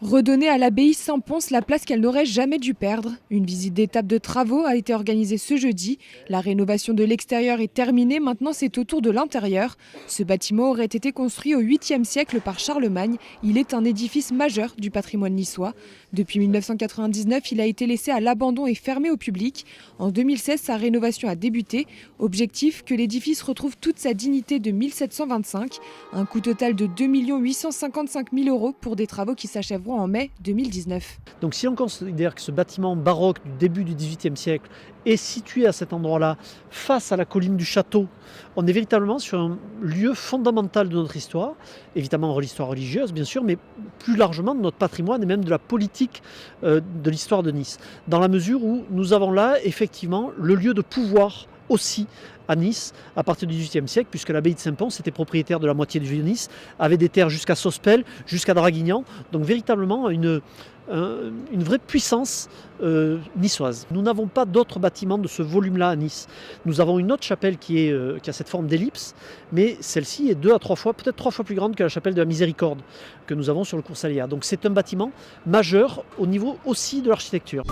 Redonner à l'abbaye Saint-Pons la place qu'elle n'aurait jamais dû perdre. Une visite d'étape de travaux a été organisée ce jeudi. La rénovation de l'extérieur est terminée, maintenant c'est au tour de l'intérieur. Ce bâtiment aurait été construit au 8e siècle par Charlemagne. Il est un édifice majeur du patrimoine niçois. Depuis 1999, il a été laissé à l'abandon et fermé au public. En 2016, sa rénovation a débuté. Objectif, que l'édifice retrouve toute sa dignité de 1725. Un coût total de 2 855 000 € pour des travaux qui s'achèveront en mai 2019. Donc si on considère que ce bâtiment baroque du début du XVIIIe siècle est situé à cet endroit-là, face à la colline du château, on est véritablement sur un lieu fondamental de notre histoire, évidemment l'histoire religieuse bien sûr, mais plus largement de notre patrimoine et même de la politique de l'histoire de Nice. Dans la mesure où nous avons là effectivement le lieu de pouvoir aussi à Nice à partir du XVIIIe siècle, puisque l'abbaye de Saint-Pons était propriétaire de la moitié du Vieux-Nice, avait des terres jusqu'à Sospel, jusqu'à Draguignan, donc véritablement une vraie puissance niçoise. Nous n'avons pas d'autres bâtiments de ce volume-là à Nice. Nous avons une autre chapelle qui a cette forme d'ellipse, mais celle-ci est 2 à 3 fois, peut-être 3 fois plus grande que la chapelle de la Miséricorde que nous avons sur le cours Saléa. Donc c'est un bâtiment majeur au niveau aussi de l'architecture.